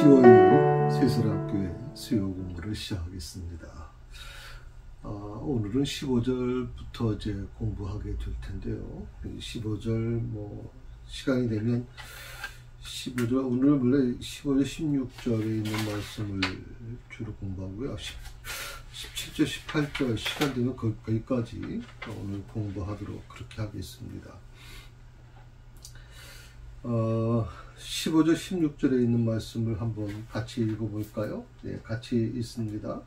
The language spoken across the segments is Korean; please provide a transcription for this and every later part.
10월 새사랑교회 수요 공부를 시작하겠습니다. 오늘은 15절부터 이제 공부하게 될 텐데요. 15절 시간이 되면 15절 오늘 원래 15절 16절에 있는 말씀을 주로 공부하고요. 17절 18절 시간 되면 거기까지 오늘 공부하도록 그렇게 하겠습니다. 15절 16절에 있는 말씀을 한번 같이 읽어볼까요? 네, 같이 읽습니다.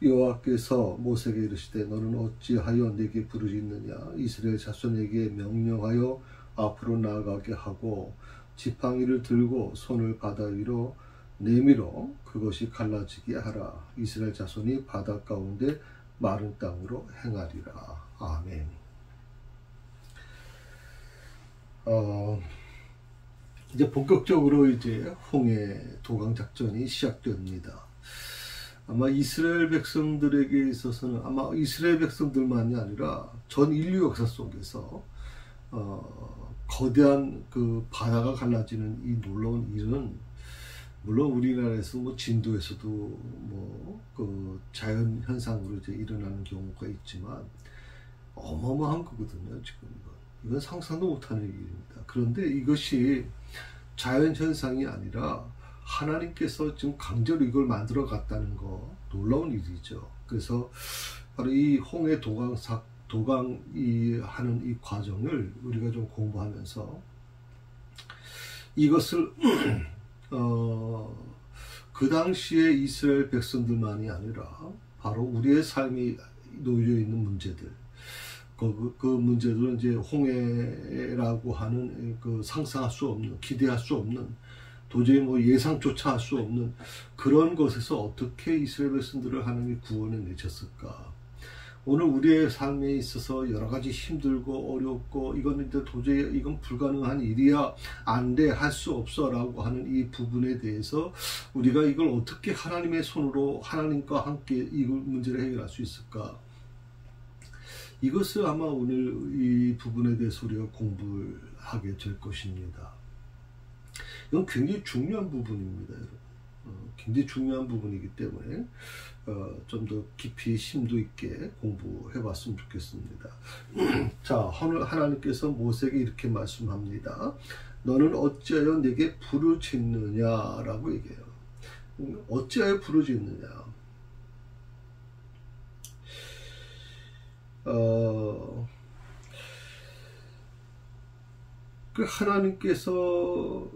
여호와께서 모세에게 이르시되 너는 어찌하여 내게 부르짖느냐? 이스라엘 자손에게 명령하여 앞으로 나아가게 하고 지팡이를 들고 손을 바다 위로 내밀어 그것이 갈라지게 하라. 이스라엘 자손이 바다 가운데 마른 땅으로 행하리라. 아멘. 이제 본격적으로 이제 홍해 도강 작전이 시작됩니다. 아마 이스라엘 백성들에게 있어서는 아마 이스라엘 백성들만이 아니라 전 인류 역사 속에서 거대한 그 바다가 갈라지는 이 놀라운 일은 물론 우리나라에서 진도에서도 그 자연 현상으로 이제 일어나는 경우가 있지만 어마어마한 거거든요. 지금 이건 상상도 못하는 일입니다. 그런데 이것이 자연 현상이 아니라 하나님께서 지금 강제로 이걸 만들어 갔다는 거 놀라운 일이죠. 그래서 바로 이 홍해 도강이 하는 이 과정을 우리가 좀 공부하면서 이것을 그 당시에 이스라엘 백성들만이 아니라 바로 우리의 삶이 놓여 있는 문제들, 그 문제들은 이제 홍해라고 하는 그 상상할 수 없는, 기대할 수 없는, 도저히 예상조차 할 수 없는 그런 것에서 어떻게 이스라엘 백성들을 하나님이 구원해 내셨을까? 오늘 우리의 삶에 있어서 여러 가지 힘들고 어렵고 이건 도저히 이건 불가능한 일이야, 안 돼, 할 수 없어 라고 하는 이 부분에 대해서 우리가 이걸 어떻게 하나님의 손으로 하나님과 함께 이 문제를 해결할 수 있을까? 이것을 아마 오늘 이 부분에 대해서 우리가 공부를 하게 될 것입니다. 이건 굉장히 중요한 부분입니다, 여러분. 굉장히 중요한 부분이기 때문에 좀 더 깊이 심도 있게 공부해 봤으면 좋겠습니다. 자, 하나님께서 모세에게 이렇게 말씀합니다. 너는 어찌하여 내게 부르짖느냐라고 얘기해요. 어찌하여 부르짖느냐? 그 하나님께서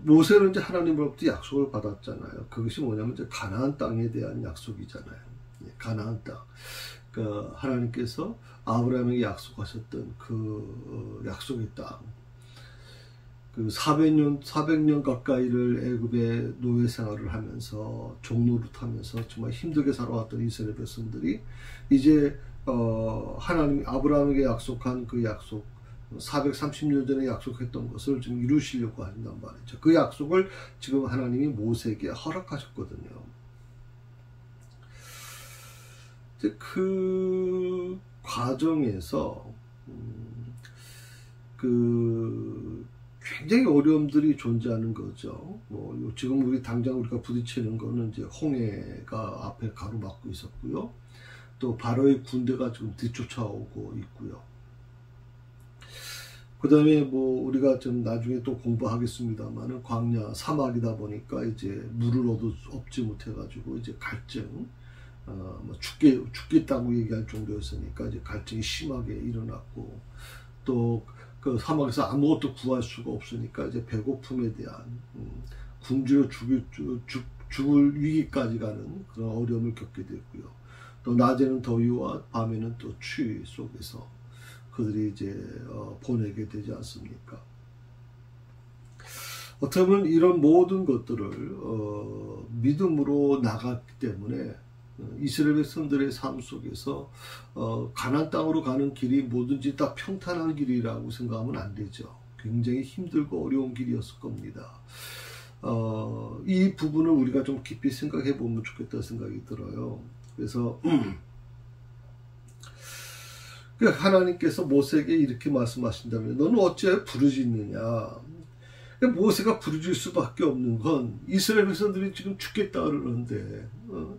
모세는 이제 하나님으로부터 약속을 받았잖아요. 그것이 뭐냐면 이제 가나안 땅에 대한 약속이잖아요. 가나안 땅. 하나님께서 아브라함에게 약속하셨던 그 약속의 땅. 400년 가까이를 애굽의 노예 생활을 하면서 종노릇하면서 정말 힘들게 살아왔던 이스라엘 백성들이 이제 하나님이 아브라함에게 약속한 그 약속, 430년 전에 약속했던 것을 지금 이루시려고 한단 말이죠. 그 약속을 지금 하나님이 모세에게 허락하셨거든요. 이제 그 과정에서 굉장히 어려움들이 존재하는 거죠. 지금 우리가 부딪히는 거는 이제 홍해가 앞에 가로막고 있었고요. 또 바로의 군대가 지금 뒤쫓아오고 있고요. 그 다음에 우리가 좀 나중에 또 공부하겠습니다만은 광야 사막이다 보니까 이제 물을 얻지 못해가지고 이제 갈증, 죽겠다고 얘기할 정도였으니까 이제 갈증이 심하게 일어났고, 또 그 사막에서 아무것도 구할 수가 없으니까 이제 배고픔에 대한 굶주려 죽을 위기까지 가는 그런 어려움을 겪게 됐고요. 또 낮에는 더위와 밤에는 또 추위 속에서 그들이 이제 보내게 되지 않습니까? 어떻게 보면 이런 모든 것들을 믿음으로 나갔기 때문에 이스라엘 백성들의 삶 속에서 가나안 땅으로 가는 길이 뭐든지 다 평탄한 길이라고 생각하면 안 되죠. 굉장히 힘들고 어려운 길이었을 겁니다. 이 부분을 우리가 좀 깊이 생각해 보면 좋겠다는 생각이 들어요. 그래서 하나님께서 모세에게 이렇게 말씀하신다면 너는 어찌하여 부르짖느냐? 모세가 부르짖을 수밖에 없는 건 이스라엘 백성들이 지금 죽겠다 그러는데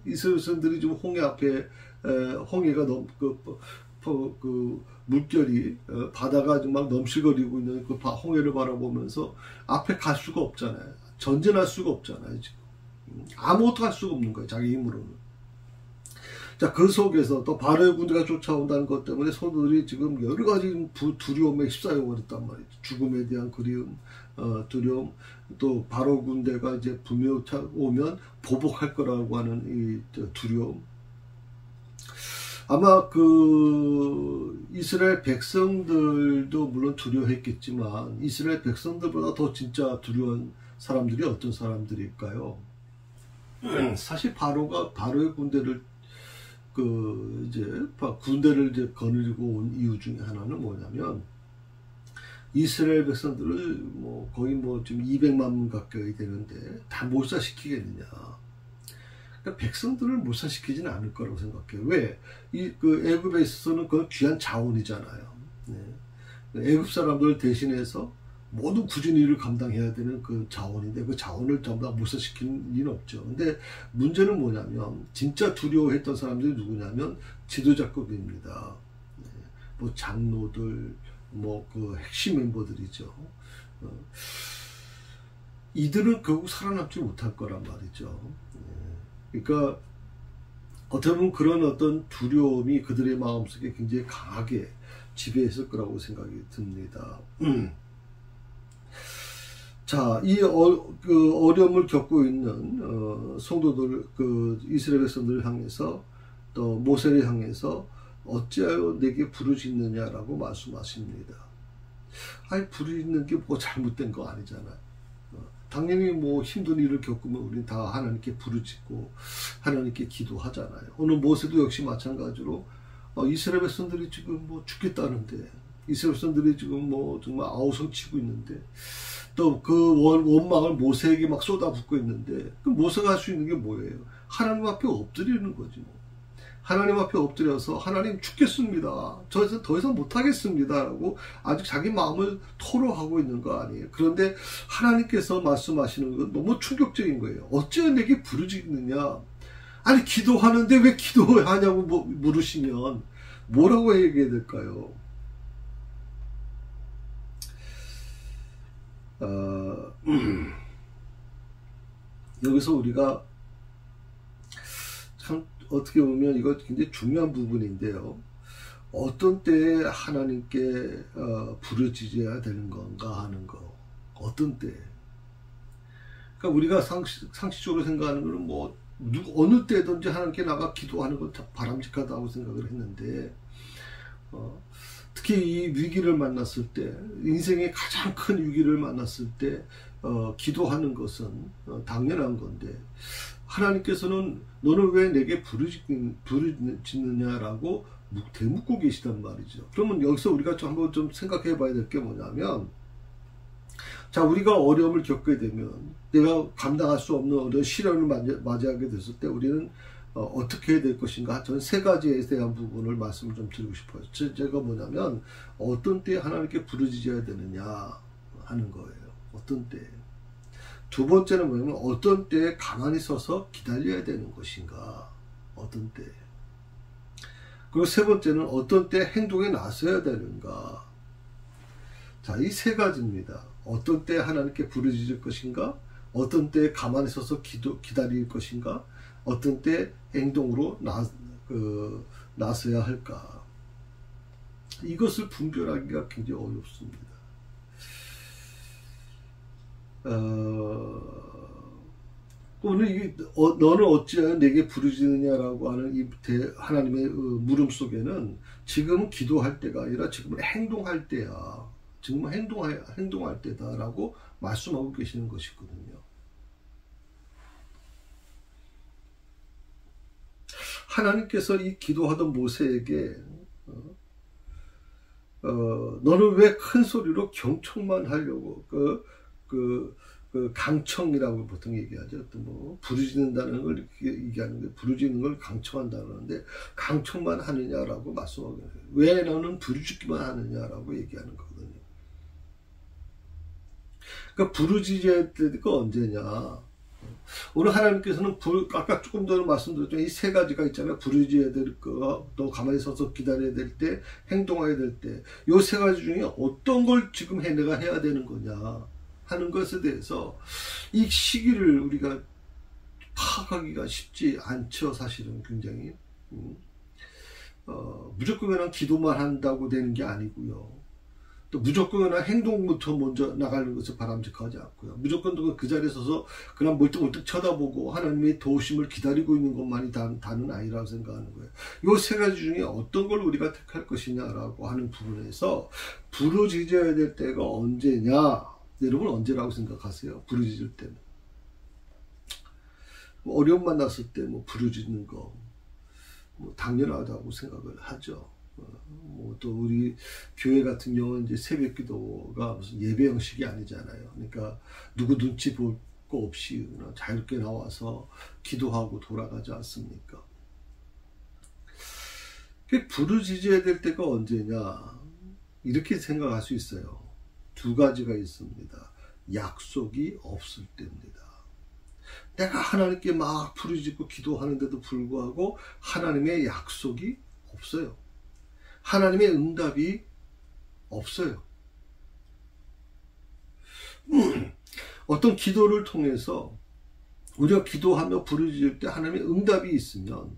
이스라엘 백성들이 지금 홍해 앞에 홍해가 그 물결이 바다가 막 넘실거리고 있는 그 홍해를 바라보면서 앞에 갈 수가 없잖아요. 전진할 수가 없잖아요. 지금 아무것도 할 수가 없는 거예요. 자기 힘으로는. 자, 그 속에서 또 바로의 군대가 쫓아온다는 것 때문에 소들이 지금 여러 가지 두려움에 휩싸여 버렸단 말이죠. 죽음에 대한 그리움, 두려움, 또 바로 군대가 이제 분명 오면 보복할 거라고 하는 이 두려움. 아마 그 이스라엘 백성들도 물론 두려워했겠지만 이스라엘 백성들보다 더 진짜 두려운 사람들이 어떤 사람들일까요? 사실 바로의 군대를 군대를 이제 거느리고 온 이유 중에 하나는 뭐냐면 이스라엘 백성들을 거의 지금 200만 명 가까이 되는데 다 몰살시키겠느냐. 그러니까 백성들을 몰살시키지는 않을 거라고 생각해요. 왜? 그 애굽에 있어서는 그건 귀한 자원이잖아요. 네. 애굽 사람들 대신해서 모든 굳은 일을 감당해야 되는 그 자원인데 그 자원을 전부 다 몰살시키는 일은 없죠. 근데 문제는 뭐냐면 진짜 두려워했던 사람들이 누구냐면 지도자급입니다. 네. 장로들, 그 핵심 멤버들이죠. 이들은 결국 살아남지 못할 거란 말이죠. 네. 그러니까 어떻게 보면 그런 어떤 두려움이 그들의 마음속에 굉장히 강하게 지배했을 거라고 생각이 듭니다. 자, 이 어려움을 겪고 있는 성도들, 이스라엘 백성들을 향해서 또 모세를 향해서 어찌하여 내게 부르짖느냐라고 말씀하십니다. 아니, 부르짖는 게 잘못된 거 아니잖아요. 당연히 힘든 일을 겪으면 우리는 다 하나님께 부르짖고 하나님께 기도하잖아요. 오늘 모세도 역시 마찬가지로 이스라엘 백성들이 지금 죽겠다는데 이스라엘 백성들이 지금 정말 아우성치고 있는데 또 그 원망을 모세에게 막 쏟아붓고 있는데 그 모세가 할 수 있는 게 뭐예요? 하나님 앞에 엎드리는 거지 하나님 앞에 엎드려서 하나님 죽겠습니다. 더 이상 못하겠습니다. 라고 아직 자기 마음을 토로하고 있는 거 아니에요. 그런데 하나님께서 말씀하시는 건 너무 충격적인 거예요. 어찌 내게 부르짖느냐. 아니 기도하는데 왜 기도하냐고 물으시면 뭐라고 얘기해야 될까요? 여기서 우리가 참 어떻게 보면 이거 굉장히 중요한 부분인데요. 어떤 때에 하나님께 부르짖어야 되는 건가 하는 거. 어떤 때. 그러니까 우리가 상식적으로 생각하는 거는 어느 때든지 하나님께 나가 기도하는 건 참 바람직하다고 생각을 했는데 특히 이 위기를 만났을 때 인생의 가장 큰 위기를 만났을 때 기도하는 것은 당연한 건데 하나님께서는 너는 왜 내게 부르짖느냐라고 대묻고 계시단 말이죠. 그러면 여기서 우리가 한번 좀 생각해 봐야 될 게 뭐냐면 자, 우리가 어려움을 겪게 되면 내가 감당할 수 없는 어려운 시련을 맞이하게 됐을 때 우리는 어떻게 해야 될 것인가? 저는 세 가지에 대한 부분을 말씀을 좀 드리고 싶어요. 제가 뭐냐면 어떤 때에 하나님께 부르짖어야 되느냐 하는 거예요. 어떤 때. 두 번째는 뭐냐면 어떤 때에 가만히 서서 기다려야 되는 것인가. 어떤 때. 그리고 세 번째는 어떤 때 행동에 나서야 되는가. 자, 이 세 가지입니다. 어떤 때 하나님께 부르짖을 것인가? 어떤 때 가만히 서서 기다릴 것인가? 어떤 때 행동으로 나서야 할까? 이것을 분별하기가 굉장히 어렵습니다. 오늘 너는 어찌하여 내게 부르짖느냐라고 하는 이 하나님의 물음 속에는 지금은 기도할 때가 아니라 지금은 행동할 때야. 지금은 행동할 때다라고 말씀하고 계시는 것이거든요. 하나님께서 이 기도하던 모세에게 너는 왜 큰 소리로 경청만 하려고 강청이라고 보통 얘기하죠. 또 부르짖는다는 걸 얘기하는데 부르짖는 걸 강청한다는데 강청만 하느냐라고 말씀하고 있어요. 왜 너는 부르짖기만 하느냐라고 얘기하는 거거든요. 그러니까 부르짖어야 될 때가 언제냐. 오늘 하나님께서는 아까 조금 전에 말씀드렸지만 이 세 가지가 있잖아요. 부르짖어야 될 거, 또 가만히 서서 기다려야 될 때, 행동해야 될 때. 요 세 가지 중에 어떤 걸 지금 내가 해야 되는 거냐 하는 것에 대해서 이 시기를 우리가 파악하기가 쉽지 않죠. 사실은 굉장히. 무조건 그냥 기도만 한다고 되는 게 아니고요. 또 무조건 그냥 행동부터 먼저 나가는 것을 바람직하지 않고요. 무조건 그 자리에 서서 그냥 멀뚱멀뚱 쳐다보고 하나님의 도우심을 기다리고 있는 것만이 다는 아니라고 생각하는 거예요. 이 세 가지 중에 어떤 걸 우리가 택할 것이냐라고 하는 부분에서 부르짖어야 될 때가 언제냐? 여러분 언제라고 생각하세요? 부르짖을 때는. 어려움 만났을 때 부르짖는 거 당연하다고 생각을 하죠. 또 우리 교회 같은 경우는 이제 새벽 기도가 무슨 예배 형식이 아니잖아요. 그러니까 누구 눈치 볼 거 없이 그냥 자유롭게 나와서 기도하고 돌아가지 않습니까? 부르짖어야 될 때가 언제냐? 이렇게 생각할 수 있어요. 두 가지가 있습니다. 약속이 없을 때입니다. 내가 하나님께 막 부르짖고 기도하는데도 불구하고 하나님의 약속이 없어요. 하나님의 응답이 없어요. 어떤 기도를 통해서 우리가 기도하며 부르짖을 때 하나님의 응답이 있으면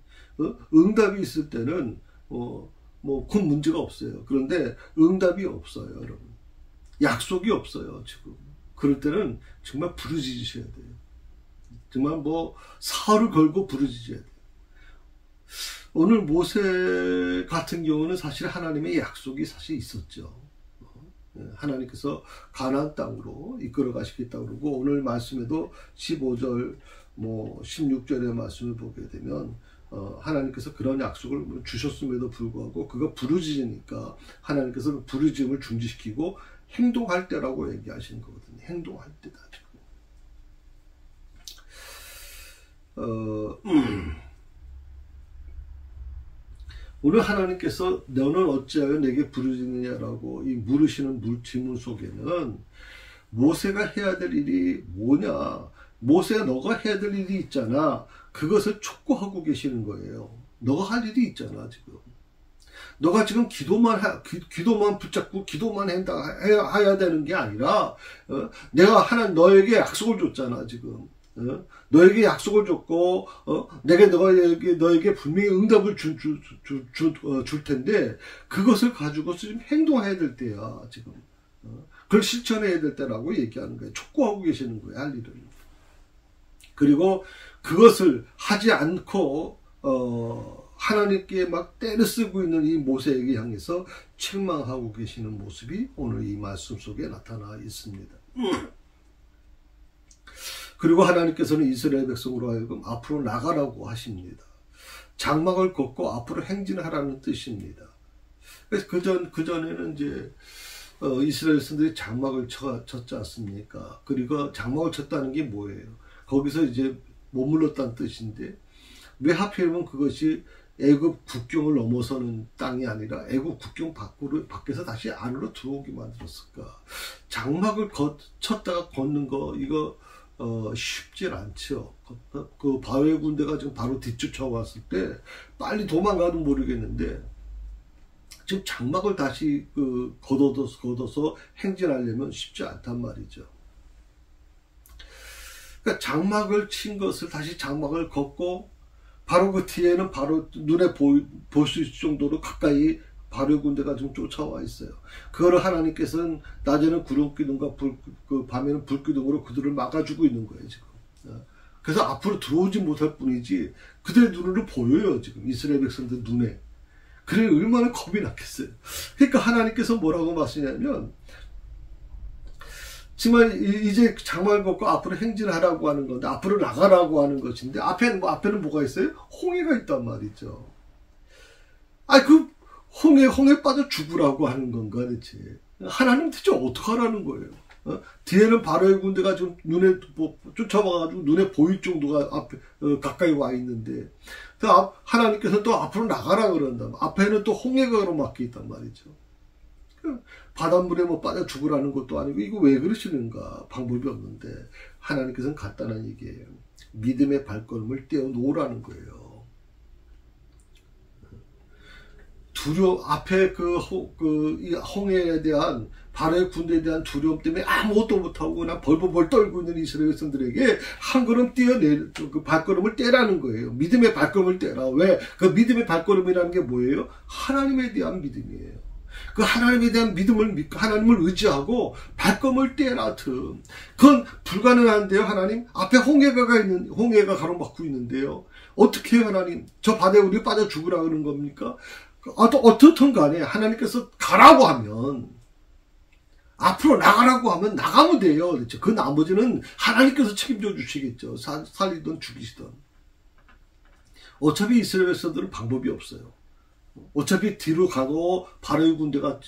응답이 있을 때는 그 문제가 없어요. 그런데 응답이 없어요, 여러분. 약속이 없어요, 지금. 그럴 때는 정말 부르짖으셔야 돼요. 정말 사활을 걸고 부르짖어야 돼요. 오늘 모세 같은 경우는 사실 하나님의 약속이 사실 있었죠. 하나님께서 가나안 땅으로 이끌어 가시겠다고 그러고 오늘 말씀에도 15절 16절의 말씀을 보게 되면 하나님께서 그런 약속을 주셨음에도 불구하고 그가 부르짖으니까 하나님께서 그 부르짖음을 중지시키고 행동할 때라고 얘기하시는 거거든요. 행동할 때다. 오늘 하나님께서 너는 어찌하여 내게 부르짖느냐라고 이 물으시는 질문 속에는 모세가 해야 될 일이 뭐냐, 모세가 너가 해야 될 일이 있잖아, 그것을 촉구하고 계시는 거예요. 너가 할 일이 있잖아. 지금 너가 지금 기도만 붙잡고 기도만 해야 되는 게 아니라 내가 너에게 약속을 줬잖아. 지금 너에게 약속을 줬고 내가 너에게 분명히 응답을 줄 텐데 그것을 가지고 지금 행동해야 될 때야. 지금 그걸 실천해야 될 때라고 얘기하는 거예요. 촉구하고 계시는 거예요. 할 일을. 그리고 그것을 하지 않고 하나님께 막 때를 쓰고 있는 이 모세에게 향해서 책망하고 계시는 모습이 오늘 이 말씀 속에 나타나 있습니다. 그리고 하나님께서는 이스라엘 백성으로 하여금 앞으로 나가라고 하십니다. 장막을 걷고 앞으로 행진하라는 뜻입니다. 그래서 그전에는 이제 이스라엘 백성들이 장막을 쳤지 않습니까? 그리고 장막을 쳤다는 게 뭐예요? 거기서 이제 머물렀다는 뜻인데 왜 하필이면 그것이 애굽 국경을 넘어서는 땅이 아니라 애굽 국경 밖에서 다시 안으로 들어오게 만들었을까? 장막을 쳤다가 걷는 거 이거 쉽질 않죠. 그 바웨 군대가 지금 바로 뒤쫓아왔을 때 빨리 도망가도 모르겠는데 지금 장막을 다시 걷어서 행진하려면 쉽지 않단 말이죠. 그러니까 장막을 친 것을 다시 장막을 걷고 바로 그 뒤에는 바로 눈에 볼 수 있을 정도로 가까이 바로 군대가 좀 쫓아와 있어요. 그거를 하나님께서는 낮에는 구름기둥과 밤에는 불기둥으로 그들을 막아주고 있는 거예요, 지금. 그래서 앞으로 들어오지 못할 뿐이지 그들의 눈으로 보여요, 지금. 이스라엘 백성들 눈에. 그래 얼마나 겁이 났겠어요. 그러니까 하나님께서 뭐라고 말씀하냐면 정말 이제 장막을 걷고 앞으로 행진하라고 하는 건데 앞으로 나가라고 하는 것인데 앞에는 뭐가 있어요? 홍해가 있단 말이죠. 홍해 빠져 죽으라고 하는 건가 대체. 하나님 대체 어떻게 하라는 거예요? 뒤에는 바로의 군대가 좀 눈에 쫓아와가지고 눈에 보일 정도가 가까이 와 있는데 하나님께서 또 앞으로 나가라 그런다. 앞에는 또 홍해가 막혀 있단 말이죠. 바닷물에 뭐 빠져 죽으라는 것도 아니고 이거 왜 그러시는가? 방법이 없는데 하나님께서는 간단한 얘기예요. 믿음의 발걸음을 떼어놓으라는 거예요. 앞에 이 홍해에 대한 바로의 군대에 대한 두려움 때문에 아무것도 못하고 그냥 벌벌벌 떨고 있는 이스라엘 백성들에게 한 걸음 그 발걸음을 떼라는 거예요. 믿음의 발걸음을 떼라. 왜? 그 믿음의 발걸음이라는 게 뭐예요? 하나님에 대한 믿음이에요. 그 하나님에 대한 믿음을 믿고 하나님을 의지하고 발걸음을 떼라. 그건 불가능한데요. 하나님 앞에 홍해가 가로막고 있는데요. 어떻게 해요, 하나님? 저 바다에 우리 빠져 죽으라 그러는 겁니까? 어떻든 간에 하나님께서 가라고 하면, 앞으로 나가라고 하면 나가면 돼요. 그렇죠? 그 나머지는 하나님께서 책임져 주시겠죠. 살리든 죽이시든. 어차피 이스라엘 백성들은 방법이 없어요. 어차피 뒤로 가도 바로의 군대가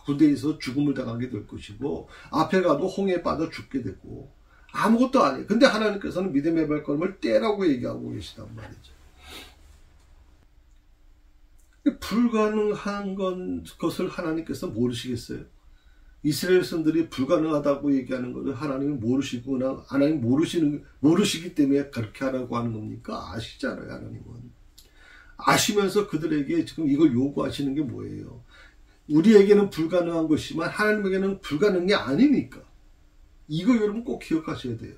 군대에서 죽음을 당하게 될 것이고, 앞에 가도 홍해에 빠져 죽게 되고, 아무것도 아니에요. 근데 하나님께서는 믿음의 발걸음을 떼라고 얘기하고 계시단 말이죠. 불가능한 것을 하나님께서 모르시겠어요? 이스라엘 백성들이 불가능하다고 얘기하는 것을 하나님이 모르시고, 하나님 모르시기 때문에 그렇게 하라고 하는 겁니까? 아시잖아요, 하나님은. 아시면서 그들에게 지금 이걸 요구하시는 게 뭐예요? 우리에게는 불가능한 것이지만 하나님에게는 불가능이 아니니까. 이거 여러분 꼭 기억하셔야 돼요.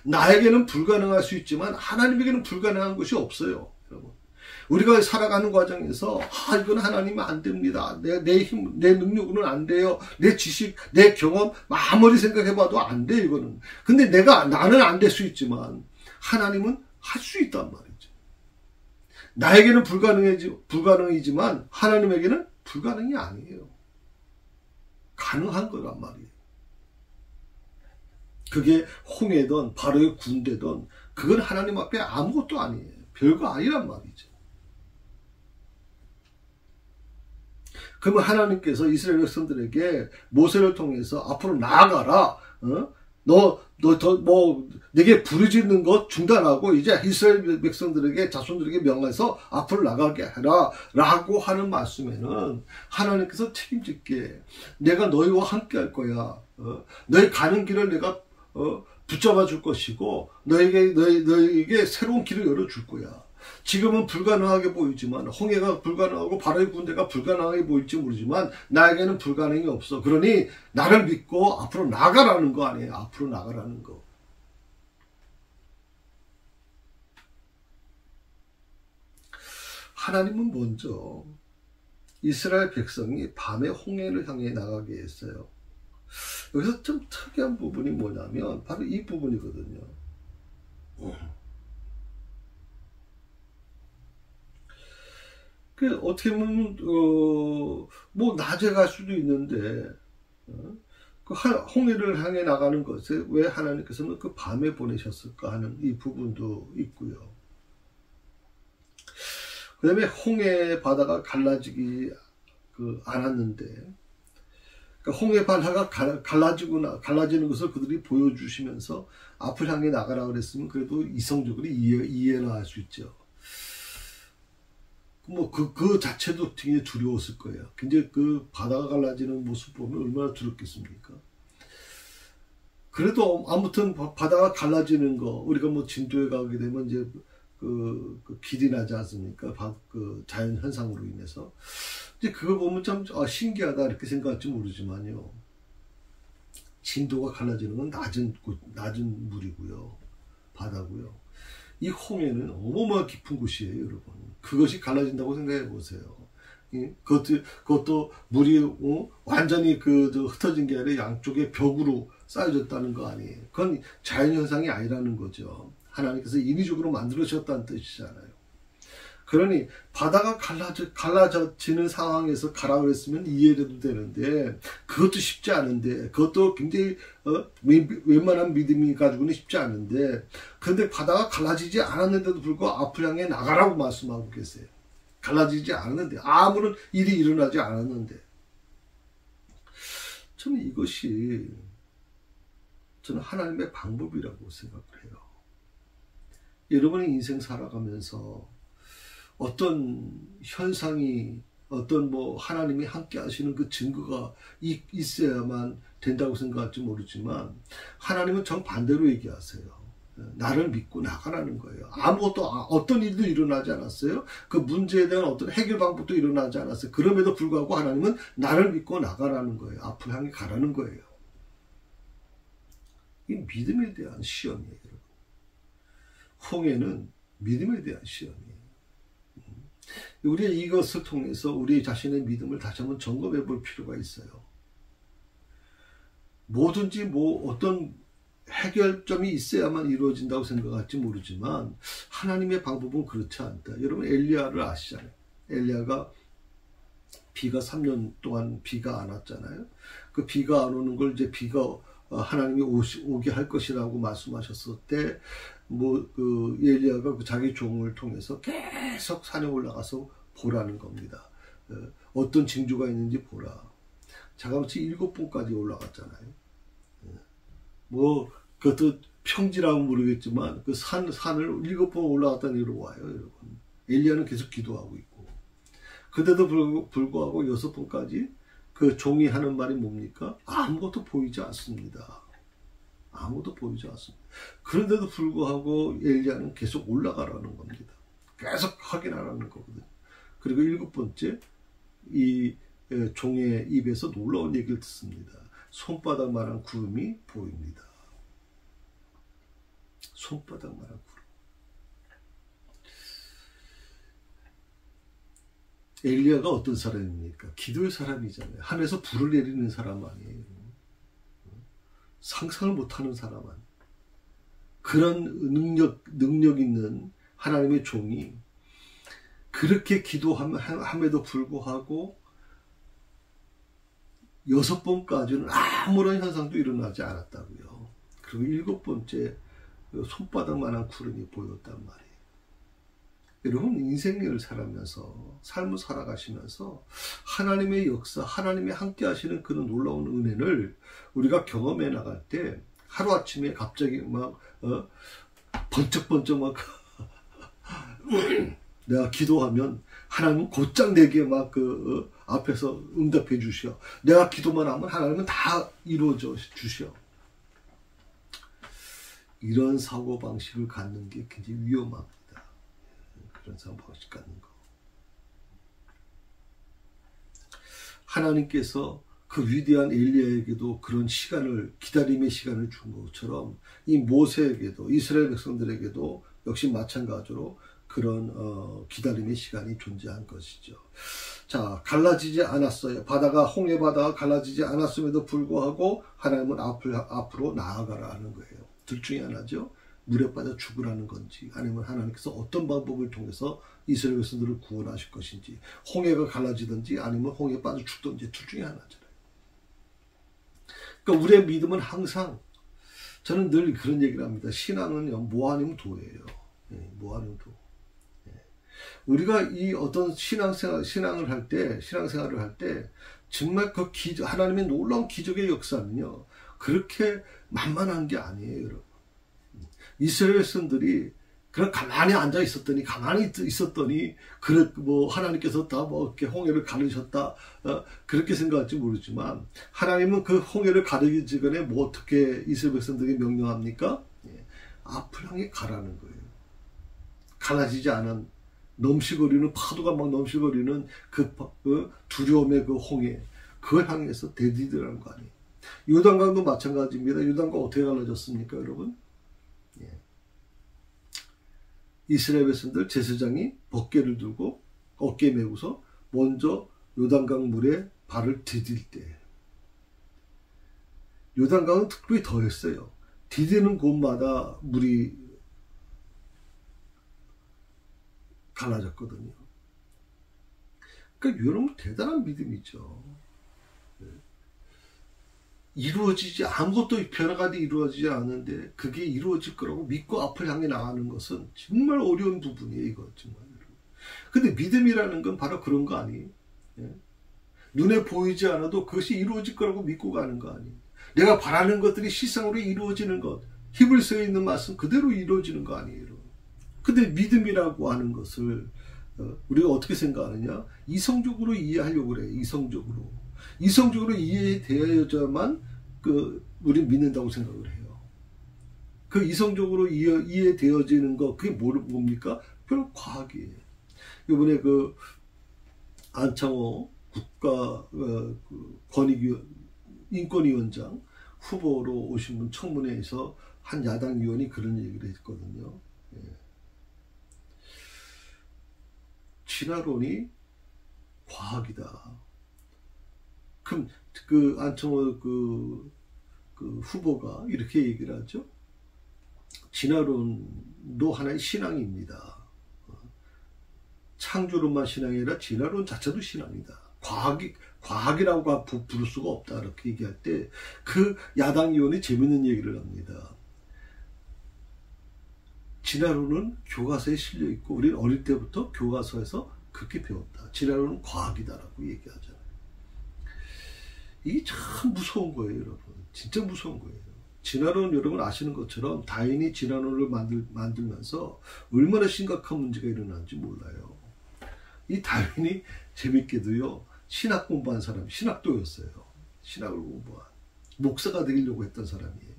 나에게는 불가능할 수 있지만 하나님에게는 불가능한 것이 없어요, 여러분. 우리가 살아가는 과정에서 이건 하나님은 안 됩니다. 내 힘, 내 능력으로는 안 돼요. 내 지식, 내 경험 아무리 생각해봐도 안 돼, 이거는. 근데 나는 안 될 수 있지만 하나님은 할 수 있단 말이죠. 나에게는 불가능이지만 하나님에게는 불가능이 아니에요. 가능한 거란 말이에요. 그게 홍해든 바로의 군대든 그건 하나님 앞에 아무것도 아니에요. 별거 아니란 말이죠. 그러면 하나님께서 이스라엘 백성들에게 모세를 통해서 앞으로 나아가라. 내게 부르짖는 것 중단하고 이제 이스라엘 백성들에게 자손들에게 명해서 앞으로 나가게 해라 라고 하는 말씀에는 하나님께서 책임질게 내가 너희와 함께 할 거야. 너희 가는 길을 내가 붙잡아 줄 것이고 너희에게 새로운 길을 열어줄 거야. 지금은 불가능하게 보이지만 홍해가 불가능하고 바로의 군대가 불가능하게 보일지 모르지만 나에게는 불가능이 없어. 그러니 나를 믿고 앞으로 나가라는 거 아니에요. 앞으로 나가라는 거. 하나님은 먼저 이스라엘 백성이 밤에 홍해를 향해 나가게 했어요. 여기서 좀 특이한 부분이 뭐냐면 바로 이 부분이거든요. 어떻게 보면 뭐 낮에 갈 수도 있는데 그 홍해를 향해 나가는 것에 왜 하나님께서는 그 밤에 보내셨을까 하는 이 부분도 있고요. 그 다음에 홍해 바다가 갈라지지 않았는데 홍해 바다가 갈라지는 것을 그들이 보여주시면서 앞을 향해 나가라 그랬으면 그래도 이성적으로 이해는 할 수 있죠. 그 자체도 되게 두려웠을 거예요. 근데 그 바다가 갈라지는 모습 보면 얼마나 두렵겠습니까? 그래도 아무튼 바다가 갈라지는 거, 우리가 뭐 진도에 가게 되면 이제 그 길이 나지 않습니까? 그 자연 현상으로 인해서. 이제 그걸 보면 참 신기하다 이렇게 생각할지 모르지만요. 진도가 갈라지는 건 낮은 물이고요. 바다고요. 이 홍해는 어마어마하게 깊은 곳이에요, 여러분. 그것이 갈라진다고 생각해 보세요. 그것도 물이 완전히 흩어진 게 아니라 양쪽에 벽으로 쌓여졌다는 거 아니에요. 그건 자연현상이 아니라는 거죠. 하나님께서 인위적으로 만들어주셨다는 뜻이잖아요. 그러니 바다가 갈라지는 상황에서 가라 그랬으면 이해해도 되는데 그것도 쉽지 않은데 그것도 굉장히 웬만한 믿음이 가지고는 쉽지 않은데 그런데 바다가 갈라지지 않았는데도 불구하고 앞을 향해 나가라고 말씀하고 계세요. 갈라지지 않았는데 아무런 일이 일어나지 않았는데 저는 이것이 하나님의 방법이라고 생각을 해요. 여러분의 인생 살아가면서 어떤 현상이 어떤 뭐 하나님이 함께 하시는 그 증거가 있어야만 된다고 생각할지 모르지만 하나님은 정반대로 얘기하세요. 나를 믿고 나가라는 거예요. 아무것도 어떤 일도 일어나지 않았어요. 그 문제에 대한 어떤 해결 방법도 일어나지 않았어요. 그럼에도 불구하고 하나님은 나를 믿고 나가라는 거예요. 앞을 향해 가라는 거예요. 이 믿음에 대한 시험이에요, 여러분. 홍해는 믿음에 대한 시험이에요. 우리 이것을 통해서 우리 자신의 믿음을 다시 한번 점검해 볼 필요가 있어요. 뭐든지 뭐 어떤 해결점이 있어야만 이루어진다고 생각할지 모르지만 하나님의 방법은 그렇지 않다. 여러분 엘리야를 아시잖아요. 엘리야가 비가 3년 동안 비가 안 왔잖아요. 그 비가 안 오는 걸 이제 비가 하나님이 오게 할 것이라고 말씀하셨을 때 뭐 그 엘리야가 그 자기 종을 통해서 계속 산에 올라가서 보라는 겁니다. 어떤 징조가 있는지 보라. 자가같이 7번까지 올라갔잖아요. 뭐 그것도 평지라고 모르겠지만 그 산을 7번 올라갔다는 얘기로 와요, 여러분. 엘리야는 계속 기도하고 있고. 그때도 불구하고 6번까지 그 종이 하는 말이 뭡니까? 아무것도 보이지 않습니다. 아무것도 보이지 않습니다. 그런데도 불구하고 엘리야는 계속 올라가라는 겁니다. 계속 확인하라는 거거든요. 그리고 7번째 이 종의 입에서 놀라운 얘기를 듣습니다. 손바닥만한 구름이 보입니다. 손바닥만한 구름. 엘리야가 어떤 사람입니까? 기도의 사람이잖아요. 하늘에서 불을 내리는 사람 아니에요. 상상을 못하는 사람 아니에요. 그런 능력 있는 하나님의 종이 그렇게 기도함에도 불구하고 6번까지는 아무런 현상도 일어나지 않았다고요. 그리고 7번째 손바닥만한 구름이 보였단 말이에요. 여러분 인생을 살아가면서 삶을 살아가시면서 하나님의 역사, 하나님이 함께 하시는 그런 놀라운 은혜를 우리가 경험해 나갈 때 하루아침에 갑자기 막 번쩍번쩍 막 내가 기도하면 하나님은 곧장 내게 막 앞에서 응답해 주셔. 내가 기도만 하면 하나님은 다 이루어져 주셔. 이런 사고방식을 갖는 게 굉장히 위험합니다. 그런 사고방식 갖는 거. 하나님께서 그 위대한 엘리야에게도 그런 시간을, 기다림의 시간을 준 것처럼 이 모세에게도, 이스라엘 백성들에게도 역시 마찬가지로 그런 기다림의 시간이 존재한 것이죠. 자, 갈라지지 않았어요. 홍해 바다가 갈라지지 않았음에도 불구하고 하나님은 앞으로 나아가라는 거예요. 둘 중에 하나죠. 물에 빠져 죽으라는 건지 아니면 하나님께서 어떤 방법을 통해서 이스라엘 백성들을 구원하실 것인지, 홍해가 갈라지든지 아니면 홍해에 빠져 죽든지 둘 중에 하나잖아요. 그러니까 우리의 믿음은 항상, 저는 늘 그런 얘기를 합니다. 신앙은요, 뭐 아니면 도예요. 뭐 아니면 도. 우리가 이 어떤 신앙생활을 할 때 정말 그 하나님의 놀라운 기적의 역사는요, 그렇게 만만한 게 아니에요, 여러분. 이스라엘 백성들이 그냥 가만히 앉아 있었더니, 하나님께서 다 이렇게 홍해를 가르셨다, 그렇게 생각할지 모르지만, 하나님은 그 홍해를 가르기 전에 어떻게 이스라엘 백성들에게 명령합니까? 앞을 향해 가라는 거예요. 갈라지지 않은, 넘실거리는, 파도가 막 넘실거리는 그 두려움의 그 홍해, 그걸 향해서 대디더라는 거 아니에요. 요단강도 마찬가지입니다. 요단강 어떻게 갈라졌습니까, 여러분? 이스라엘 백성들 제사장이 벗개를 들고 어깨에 메고서 먼저 요단강 물에 발을 디딜 때, 요단강은 특별히 더했어요. 디디는 곳마다 물이 갈라졌거든요. 그러니까 여러분 대단한 믿음이죠. 아무것도 변화가 이루어지지 않는데 그게 이루어질 거라고 믿고 앞을 향해 나가는 것은 정말 어려운 부분이에요, 이거 정말. 근데 믿음이라는 건 바로 그런 거 아니에요? 눈에 보이지 않아도 그것이 이루어질 거라고 믿고 가는 거 아니에요? 내가 바라는 것들이 실상으로 이루어지는 것, 히브리서에 있는 말씀 그대로 이루어지는 거 아니에요? 근데 믿음이라고 하는 것을 우리가 어떻게 생각하느냐? 이성적으로 이해하려고 그래. 이성적으로 이해되어야만 우리 믿는다고 생각을 해요. 그 이성적으로 이해되어지는 거, 그게 뭡니까? 별로 과학이에요. 이번에 안창호 국가 인권위원장 후보로 오신 분 청문회에서 한 야당 의원이 그런 얘기를 했거든요. 예. 진화론이 과학이다. 그럼 안창호 후보가 이렇게 얘기를 하죠. 진화론도 하나의 신앙입니다. 창조론만 신앙이 아니라 진화론 자체도 신앙이다. 과학이라고 부를 수가 없다. 이렇게 얘기할 때 그 야당 의원이 재밌는 얘기를 합니다. 진화론은 교과서에 실려 있고 우리는 어릴 때부터 교과서에서 그렇게 배웠다. 진화론은 과학이다라고 얘기하잖아요. 이게 참 무서운 거예요, 여러분. 진짜 무서운 거예요. 진화론 여러분 아시는 것처럼 다윈이 진화론을 만들면서 얼마나 심각한 문제가 일어났는지 몰라요. 이 다윈이 재밌게도요, 신학 공부한 사람, 신학도였어요. 신학을 공부한. 목사가 되려고 했던 사람이에요.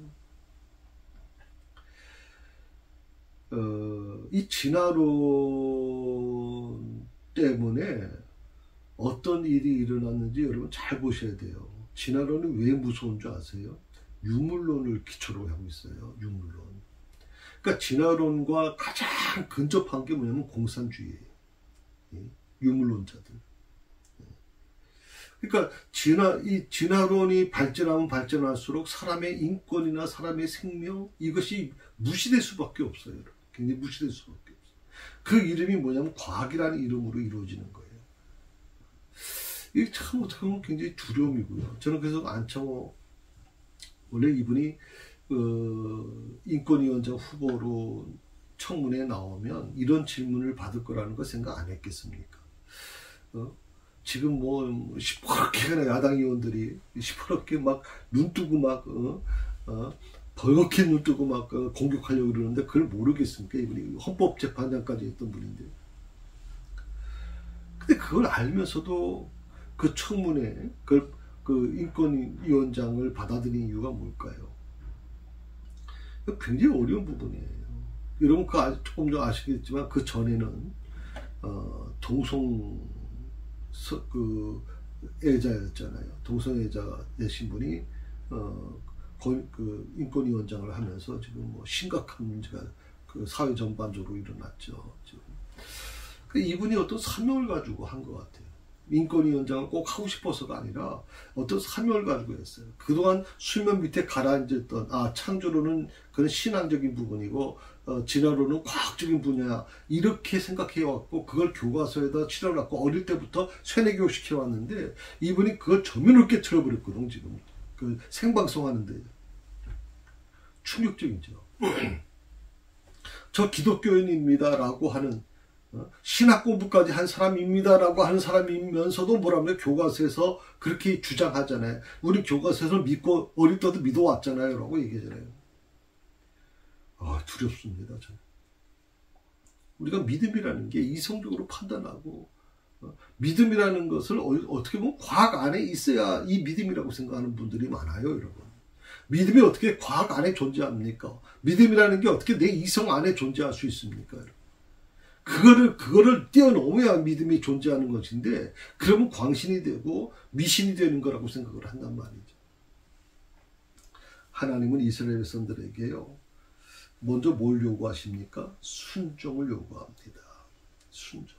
이 진화론 때문에 어떤 일이 일어났는지 여러분 잘 보셔야 돼요. 진화론이 왜 무서운 줄 아세요? 유물론을 기초로 하고 있어요. 유물론. 그러니까 진화론과 가장 근접한 게 뭐냐면 공산주의예요. 유물론자들. 그러니까 이 진화론이 발전하면 발전할수록 사람의 인권이나 사람의 생명, 이것이 무시될 수밖에 없어요. 굉장히 무시될 수밖에 없어요. 그 이름이 뭐냐면 과학이라는 이름으로 이루어지는 거예요. 이게 참 어떻게 보면 굉장히 두려움이고요. 저는 그래서 안창호, 원래 이분이 인권위원장 후보로 청문회에 나오면 이런 질문을 받을 거라는 거 생각 안 했겠습니까? 지금 뭐 시퍼렇게 야당 의원들이 시퍼렇게 막 눈뜨고 막 벌겋게 눈뜨고 막 공격하려고 그러는데 그걸 모르겠습니까? 이분이 헌법재판장까지 했던 분인데. 근데 그걸 알면서도 그 청문회 그 인권위원장을 받아들인 이유가 뭘까요? 굉장히 어려운 부분이에요. 여러분 조금 더 아시겠지만 그 전에는 애자였잖아요. 동성애자 되신 분이 인권위원장을 하면서 지금 뭐 심각한 문제가 사회 전반적으로 일어났죠. 지금. 이분이 어떤 사명을 가지고 한 것 같아요. 인권위원장을 꼭 하고 싶어서가 아니라 어떤 사명을 가지고 했어요. 그동안 수면 밑에 가라앉았던 창조론은 그런 신앙적인 부분이고 진화론은 과학적인 분야, 이렇게 생각해왔고 그걸 교과서에다 실어놨고 어릴 때부터 세뇌교육 시켜왔는데 이분이 그걸 전면을 깨트려버렸거든. 지금 생방송 하는데 충격적이죠. 저 기독교인입니다 라고 하는, 신학 공부까지 한 사람입니다라고 하는 사람이면서도 뭐라면 교과서에서 그렇게 주장하잖아요. 우리 교과서에서 믿고 어릴 때도 믿어왔잖아요 라고 얘기하잖아요. 두렵습니다. 저는. 우리가 믿음이라는 게 이성적으로 판단하고 믿음이라는 것을 어떻게 보면 과학 안에 있어야 이 믿음이라고 생각하는 분들이 많아요. 여러분. 믿음이 어떻게 과학 안에 존재합니까? 믿음이라는 게 어떻게 내 이성 안에 존재할 수 있습니까? 여러분. 그거를 뛰어넘어야 믿음이 존재하는 것인데, 그러면 광신이 되고 미신이 되는 거라고 생각을 한단 말이죠. 하나님은 이스라엘 백성들에게요, 먼저 뭘 요구하십니까? 순종을 요구합니다. 순종.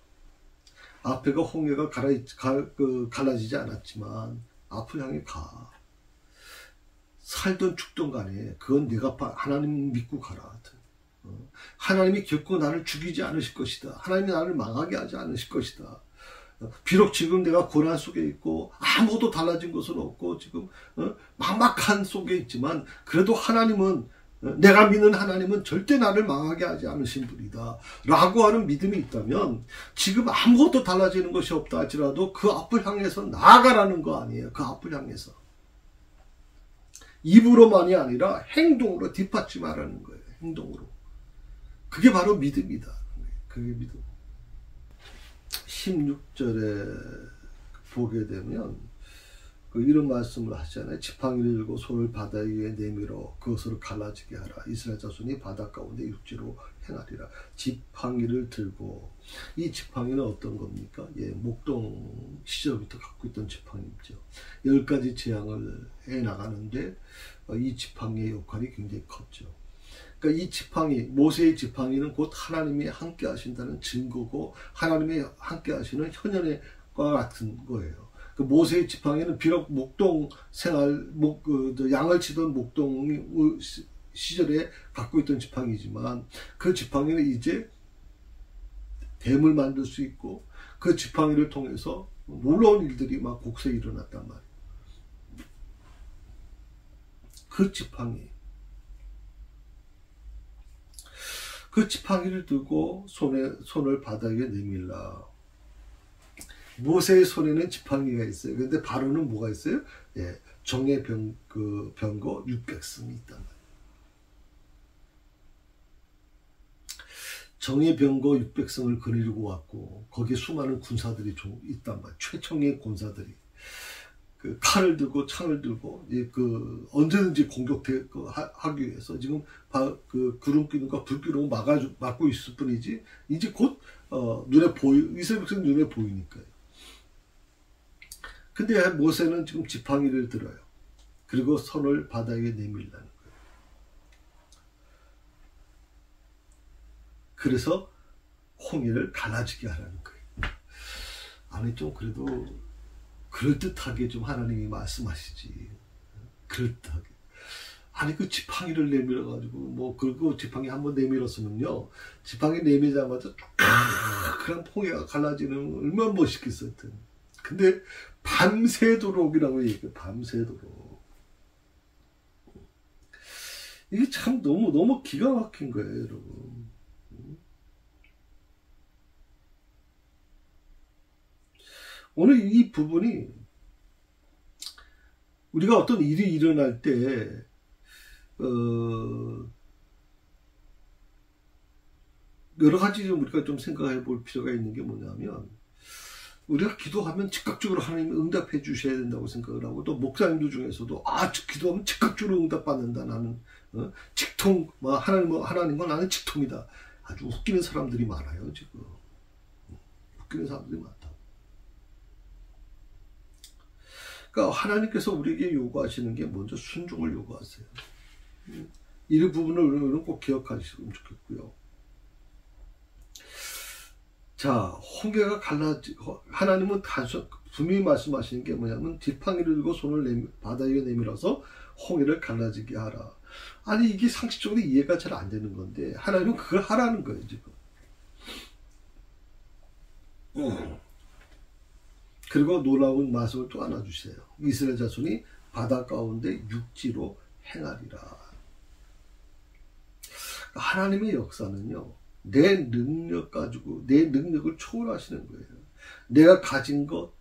앞에가 홍해가 갈라지지 않았지만 앞을 향해 가. 살던 죽던 간에 그건 내가 하나님 믿고 가라. 하나님이 결코 나를 죽이지 않으실 것이다. 하나님이 나를 망하게 하지 않으실 것이다. 비록 지금 내가 고난 속에 있고 아무것도 달라진 것은 없고 지금 막막한 속에 있지만 그래도 하나님은, 내가 믿는 하나님은 절대 나를 망하게 하지 않으신 분이다 라고 하는 믿음이 있다면 지금 아무것도 달라지는 것이 없다 할지라도 그 앞을 향해서 나아가라는 거 아니에요. 그 앞을 향해서 입으로만이 아니라 행동으로 뒷받침하라는 거예요. 행동으로. 그게 바로 믿음이다. 그게 믿음. 16절에 보게 되면 이런 말씀을 하시잖아요. 지팡이를 들고 손을 바다 위에 내밀어 그것으로 갈라지게 하라. 이스라엘 자손이 바다 가운데 육지로 행하리라. 지팡이를 들고, 이 지팡이는 어떤 겁니까? 예, 목동 시절부터 갖고 있던 지팡이죠. 10가지 재앙을 해 나가는데 이 지팡이의 역할이 굉장히 컸죠. 그러니까 이 지팡이, 모세의 지팡이는 곧 하나님이 함께 하신다는 증거고, 하나님이 함께 하시는 현현과 같은 거예요. 그 모세의 지팡이는 비록 목동 생활, 양을 치던 목동 시절에 갖고 있던 지팡이지만, 그 지팡이는 이제 뱀을 만들 수 있고, 그 지팡이를 통해서 놀라운 일들이 막 곡세 일어났단 말이에요. 그 지팡이를 들고 손을 바닥에 내밀라. 모세의 손에는 지팡이가 있어요. 근데 바로는 뭐가 있어요? 예, 정예 병거 600승이 있단 말이에요. 정예 병거 600승을 거느리고 왔고, 거기에 수많은 군사들이 좀 있단 말이에요. 최총의 군사들이. 그 칼을 들고 창을 들고, 언제든지 공격하기 위해서 지금 구름 기둥과 불 기둥을 막고 있을 뿐이지, 이제 곧, 이스라엘 백성 눈에 보이니까요. 근데 모세는 지금 지팡이를 들어요. 그리고 손을 바닥에 내밀라는 거예요. 그래서 홍해를 갈라지게 하라는 거예요. 아니, 좀 그래도 그럴듯하게 좀 하나님이 말씀하시지. 그럴듯하게. 아니, 그 지팡이를 내밀어가지고, 그리고 지팡이 한번 내밀었으면요, 지팡이 내밀자마자 그냥 홍해가 갈라지는, 얼마나 멋있겠어요. 근데 밤새도록이라고 얘기해요. 밤새도록. 이게 참 너무 기가 막힌 거예요, 여러분. 오늘 이 부분이 우리가 어떤 일이 일어날 때 여러 가지 우리가 좀 생각해 볼 필요가 있는 게 뭐냐면, 우리가 기도하면 즉각적으로 하나님이 응답해 주셔야 된다고 생각을 하고, 또 목사님들 중에서도 기도하면 즉각적으로 응답받는다. 나는 직통, 하나님과 나는 직통이다. 아주 웃기는 사람들이 많아요, 지금. 웃기는 사람들이 많다. 그러니까 하나님께서 우리에게 요구하시는 게 먼저 순종을 요구하세요. 이 부분을 우리는 꼭 기억하시면 좋겠고요. 자, 홍해가 하나님은 분명히 말씀하시는 게 뭐냐면, 지팡이를 들고 손을 바다 위에 내밀어서 홍해를 갈라지게 하라. 아니, 이게 상식적으로 이해가 잘 안 되는 건데, 하나님은 그걸 하라는 거예요, 지금. 그리고 놀라운 말씀을 또 하나 주세요. 이스라엘 자손이 바다 가운데 육지로 행하리라. 하나님의 역사는요, 내 능력 가지고, 내 능력을 초월하시는 거예요. 내가 가진 것,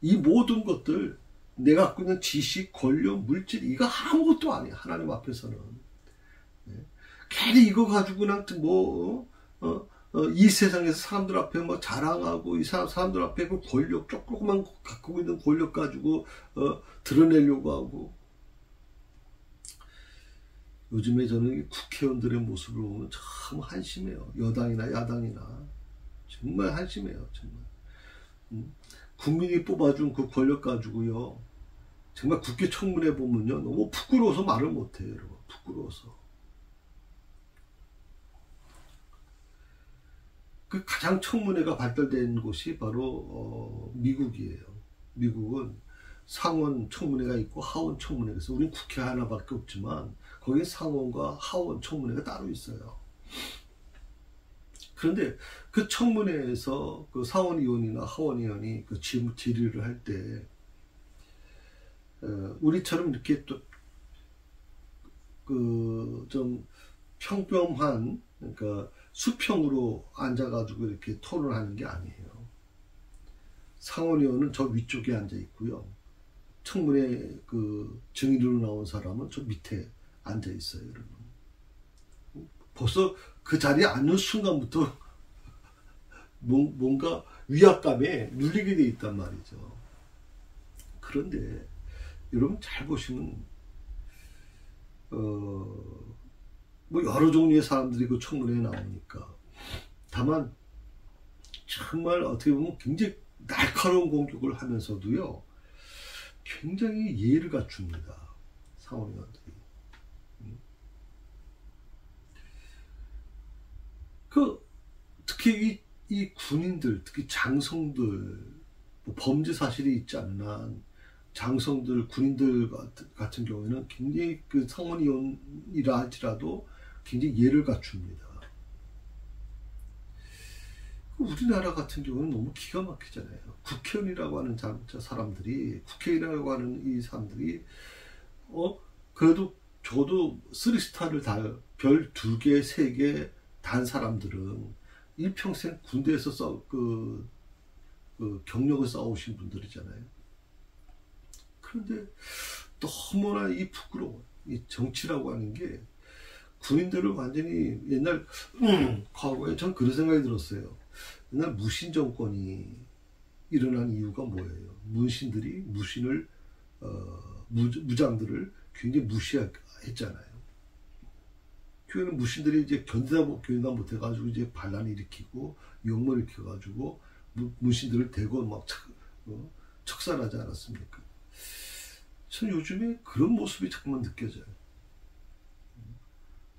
이 모든 것들, 내가 갖고 있는 지식, 권력, 물질, 이거 아무것도 아니야, 하나님 앞에서는. 괜히 이거 가지고 그냥 이 세상에서 사람들 앞에 자랑하고, 이 사람들 앞에 그 권력, 조금만 갖고 있는 권력 가지고, 드러내려고 하고. 요즘에 저는 국회의원들의 모습을 보면 참 한심해요. 여당이나 야당이나. 정말 한심해요, 정말. 국민이 뽑아준 그 권력 가지고요, 정말 국회 청문회 보면요, 너무 부끄러워서 말을 못해요, 여러분. 부끄러워서. 그 가장 청문회가 발달된 곳이 바로 미국이에요. 미국은 상원 청문회가 있고 하원 청문회가 있어요. 우리는 국회 하나밖에 없지만 거기에 상원과 하원 청문회가 따로 있어요. 그런데 그 청문회에서 그 상원의원이나 하원의원이 그 질의를 할 때 우리처럼 이렇게 또 좀 평범한, 그러니까 수평으로 앉아가지고 이렇게 토론하는 게 아니에요. 상원의원은 저 위쪽에 앉아 있고요. 청문회 그 증인으로 나온 사람은 저 밑에 앉아 있어요, 여러분. 벌써 그 자리에 앉는 순간부터 뭔가 위압감에 눌리게 돼 있단 말이죠. 그런데 여러분 잘 보시면 뭐 여러 종류의 사람들이 그 청문회에 나오니까, 다만 정말 어떻게 보면 굉장히 날카로운 공격을 하면서도요, 굉장히 예의를 갖춥니다, 상원의원들이. 특히 이 군인들, 특히 장성들, 뭐 범죄 사실이 있지 않은 한 장성들, 군인들 같은 경우에는 굉장히 그 상원의원이라 할지라도 굉장히 예를 갖춥니다. 우리나라 같은 경우는 너무 기가 막히잖아요. 국회의원이라고 하는 사람들이, 국회의원이라고 하는 이 사람들이, 그래도 저도 3스타를 별 2개, 3개 단 사람들은 일평생 군대에서 경력을 쌓아오신 분들이잖아요. 그런데 너무나 이 부끄러워. 이 정치라고 하는 게 군인들을 완전히 옛날 과거에 전 그런 생각이 들었어요. 옛날 무신 정권이 일어난 이유가 뭐예요? 문신들이 무장들을 굉장히 무시했잖아요. 교회는 무신들이 이제 견디다 못해가지고 이제 반란을 일으키고 욕을 일으켜가지고 문신들을 대고 막 척살하지 않았습니까? 전 요즘에 그런 모습이 자꾸만 느껴져요.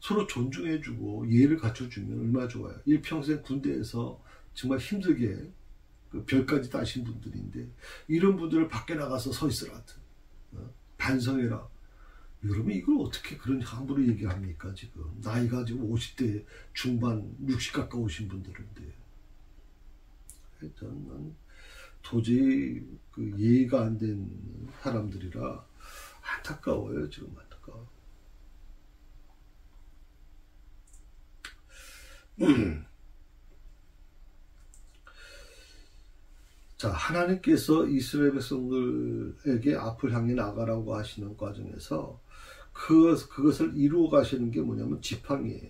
서로 존중해주고 예의를 갖춰주면 얼마나 좋아요. 일평생 군대에서 정말 힘들게 그 별까지 따신 분들인데, 이런 분들을 밖에 나가서 서 있으라, 반성해라. 여러분 이걸 어떻게 그런 함부로 얘기합니까? 지금 나이가 지금 50대 중반 60 가까우신 분들인데, 저는 도저히 그 예의가 안 된 사람들이라 안타까워요. 지금 안타까워. 자, 하나님께서 이스라엘 백성들에게 앞을 향해 나가라고 하시는 과정에서 그것을 이루어 가시는 게 뭐냐면 지팡이에요.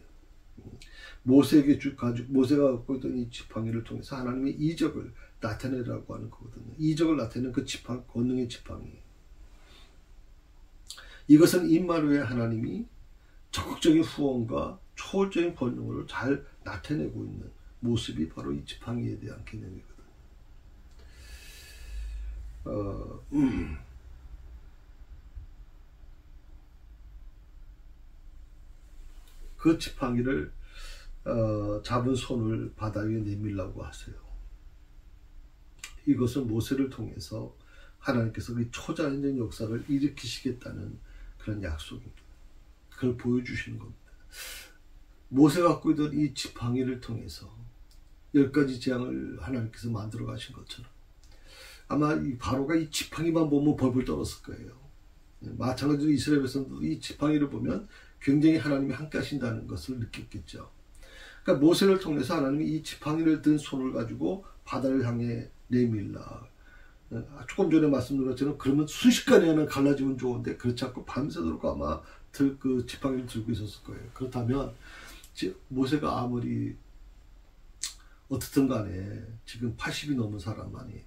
모세가 갖고 있던 이 지팡이를 통해서 하나님의 이적을 나타내라고 하는 거거든요. 이적을 나타내는 그 권능의 지팡이. 이것은 임마누엘 하나님이 적극적인 후원과 초월적인 권능을 잘 나타내고 있는 모습이 바로 이 지팡이에 대한 개념이거든요. 그 지팡이를 잡은 손을 바다 위에 내밀라고 하세요. 이것은 모세를 통해서 하나님께서 그 초자연적 역사를 일으키시겠다는 그런 약속입니다. 그걸 보여주시는 겁니다. 모세가 갖고 있던 이 지팡이를 통해서 10가지 재앙을 하나님께서 만들어 가신 것처럼 아마 이 바로가 이 지팡이만 보면 벌벌 떨었을 거예요. 마찬가지로 이스라엘 백성도 이 지팡이를 보면 굉장히 하나님이 함께 하신다는 것을 느꼈겠죠. 그러니까 모세를 통해서 하나님이 이 지팡이를 든 손을 가지고 바다를 향해 내밀라. 조금 전에 말씀드린 것처럼 그러면 순식간에 하나 갈라지면 좋은데 그렇지 않고 밤새도록 아마 그 지팡이를 들고 있었을 거예요. 그렇다면 모세가 아무리 어떻든 간에 지금 80이 넘은 사람만이,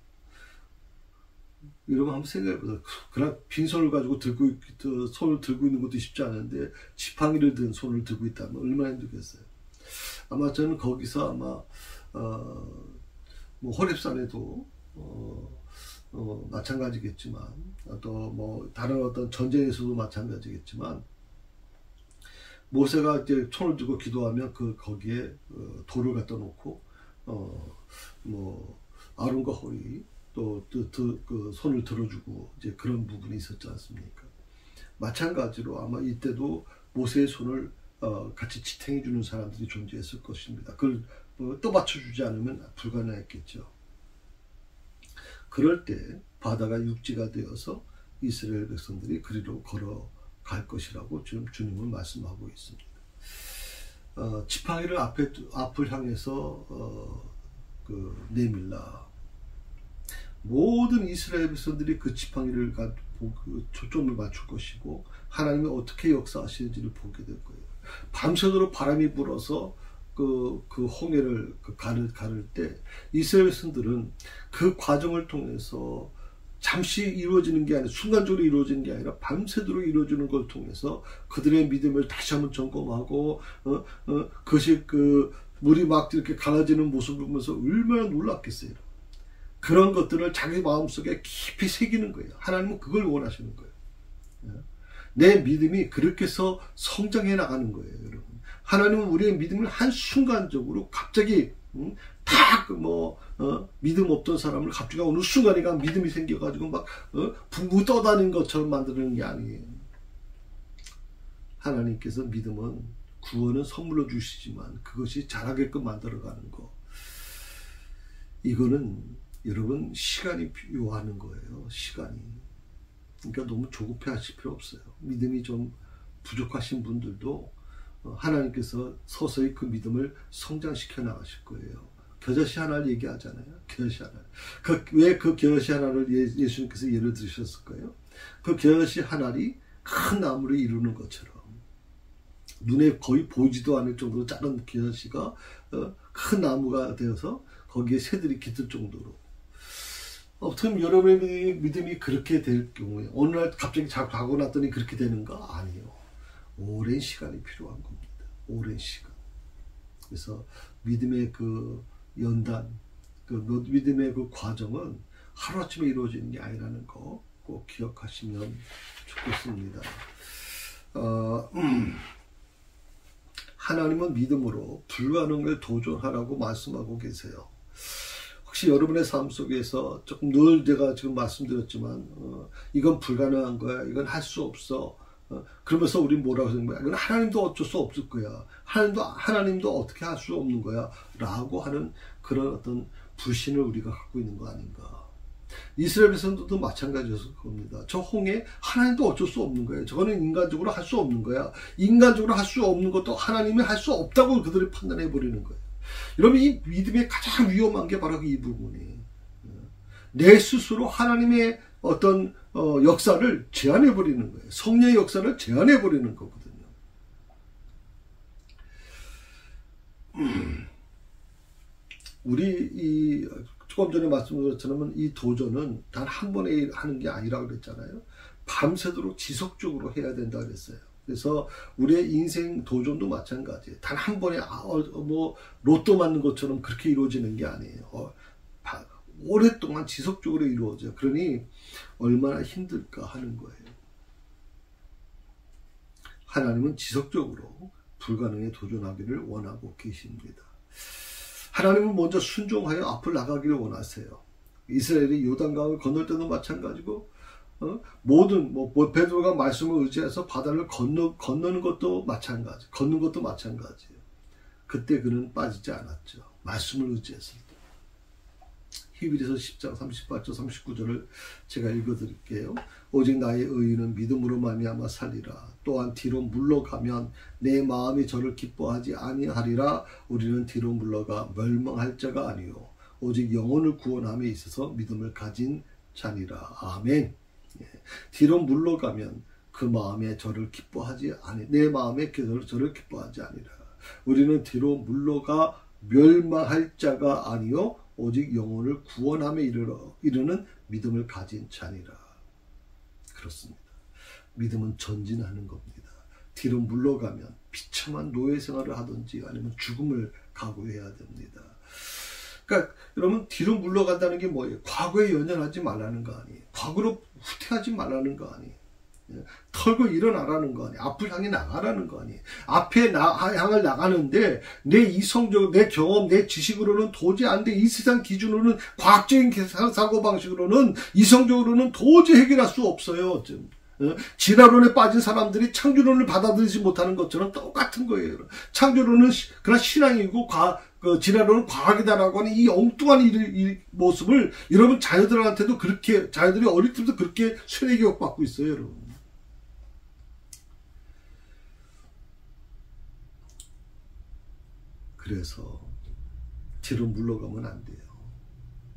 여러분 한번 생각해보세요. 그냥 빈손을 가지고 손을 들고 있는 것도 쉽지 않은데 지팡이를 든 손을 들고 있다면 얼마나 힘들겠어요. 아마 저는 거기서 아마 뭐 호렙산에도 마찬가지겠지만, 또 뭐 다른 어떤 전쟁에서도 마찬가지겠지만, 모세가 이제 손을 들고 기도하면 거기에 돌을 갖다 놓고 뭐 아론과 홀이 또 그 손을 들어주고 이제 그런 부분이 있었지 않습니까? 마찬가지로 아마 이때도 모세의 손을 같이 지탱해 주는 사람들이 존재했을 것입니다. 그걸 또 맞춰주지 않으면 불가능했겠죠. 그럴 때 바다가 육지가 되어서 이스라엘 백성들이 그리로 걸어갈 것이라고 지금 주님은 말씀하고 있습니다. 지팡이를 앞을 향해서 내밀라. 모든 이스라엘 백성들이 그 지팡이를 초점을 맞출 것이고 하나님이 어떻게 역사하시는지를 보게 될 거예요. 밤새도록 바람이 불어서 그 홍해를 가를 때 이스라엘 백성들은 그 과정을 통해서 잠시 이루어지는 게 아니라 순간적으로 이루어지는 게 아니라 밤새도록 이루어지는 걸 통해서 그들의 믿음을 다시 한번 점검하고 그것이 물이 막 이렇게 갈라지는 모습을 보면서 얼마나 놀랐겠어요. 그런 것들을 자기 마음속에 깊이 새기는 거예요. 하나님은 그걸 원하시는 거예요. 내 믿음이 그렇게 해서 성장해 나가는 거예요, 여러분. 하나님은 우리의 믿음을 한순간적으로 갑자기 믿음 없던 사람을 갑자기 어느 순간인가 믿음이 생겨가지고 막 붕붕 떠다니는 것처럼 만드는 게 아니에요. 하나님께서 믿음은 구원은 선물로 주시지만 그것이 자라게끔 만들어가는 거. 이거는 여러분 시간이 요하는 거예요. 시간이. 그러니까 너무 조급해 하실 필요 없어요. 믿음이 좀 부족하신 분들도 하나님께서 서서히 그 믿음을 성장시켜 나가실 거예요. 겨자씨 하나를 얘기하잖아요. 겨자씨 하나. 왜 그 겨자씨 하나를 예수님께서 예를 들으셨을까요? 그 겨자씨 하나이 큰 나무를 이루는 것처럼 눈에 거의 보이지도 않을 정도로 작은 겨자씨가 큰 나무가 되어서 거기에 새들이 깃들 정도로. 어떻게 여러분의 믿음이 그렇게 될 경우에 어느 날 갑자기 가고 났더니 그렇게 되는가? 아니요. 오랜 시간이 필요한 겁니다. 오랜 시간. 그래서 믿음의 그 연단, 믿음의 그 과정은 하루아침에 이루어지는 게 아니라는 거 꼭 기억하시면 좋겠습니다. 하나님은 믿음으로 불가능을 도전하라고 말씀하고 계세요. 혹시 여러분의 삶 속에서 조금 늘 제가 지금 말씀드렸지만 이건 불가능한 거야, 이건 할 수 없어, 그러면서 우린 뭐라고 하는 거야? 이건 하나님도 어쩔 수 없을 거야, 하나님도 어떻게 할 수 없는 거야 라고 하는 그런 어떤 불신을 우리가 갖고 있는 거 아닌가. 이스라엘 백성들도 마찬가지였을 겁니다. 저 홍해 하나님도 어쩔 수 없는 거예요. 저거는 인간적으로 할 수 없는 거야. 인간적으로 할 수 없는 것도 하나님이 할 수 없다고 그들이 판단해 버리는 거예요. 여러분, 이 믿음의 가장 위험한 게 바로 이 부분이에요. 내 스스로 하나님의 어떤 역사를 제한해 버리는 거예요. 성령의 역사를 제한해 버리는 거거든요. 우리 조금 전에 말씀드렸지만 이 도전은 단 한 번에 하는 게 아니라고 그랬잖아요. 밤새도록 지속적으로 해야 된다 그랬어요. 그래서 우리의 인생 도전도 마찬가지예요. 단 한 번에 로또 맞는 것처럼 그렇게 이루어지는 게 아니에요. 오랫동안 지속적으로 이루어져요. 그러니 얼마나 힘들까 하는 거예요. 하나님은 지속적으로 불가능에 도전하기를 원하고 계십니다. 하나님은 먼저 순종하여 앞을 나가기를 원하세요. 이스라엘이 요단강을 건널 때도 마찬가지고 모든 베드로가 말씀을 의지해서 바다를 걷는 것도 마찬가지, 걷는 것도 마찬가지예요. 그때 그는 빠지지 않았죠. 말씀을 의지했을 때. 히브리서 10장 38절 39절을 제가 읽어드릴게요. 오직 나의 의인은 믿음으로 말미암아 살리라. 또한 뒤로 물러가면 내 마음이 저를 기뻐하지 아니하리라. 우리는 뒤로 물러가 멸망할 자가 아니요 오직 영혼을 구원함에 있어서 믿음을 가진 자니라. 아멘. 뒤로 물러가면 그 마음에 저를 기뻐하지 아니, 내 마음에 저를 기뻐하지 아니라. 우리는 뒤로 물러가 멸망할 자가 아니요 오직 영혼을 구원함에 이르는 믿음을 가진 자니라. 그렇습니다. 믿음은 전진하는 겁니다. 뒤로 물러가면 비참한 노예 생활을 하든지 아니면 죽음을 각오해야 됩니다. 그러니까 여러분, 뒤로 물러간다는 게 뭐예요? 과거에 연연하지 말라는 거 아니에요. 과거로 후퇴하지 말라는 거 아니에요. 털고 일어나라는 거 아니에요. 앞을 향해 나가라는 거 아니에요. 앞에 향을 나가는데 내 이성적, 내 경험, 내 지식으로는 도저히 안 돼. 이 세상 기준으로는, 과학적인 사고방식으로는, 이성적으로는 도저히 해결할 수 없어요. 진화론에 빠진 사람들이 창조론을 받아들이지 못하는 것처럼 똑같은 거예요. 창조론은 그냥 신앙이고 진화론은 과학이다라고 하는 이 엉뚱한 이 모습을 여러분 자녀들한테도 그렇게, 자녀들이 어릴 때부터 그렇게 세뇌 교육받고 있어요, 여러분. 그래서 뒤로 물러가면 안 돼요.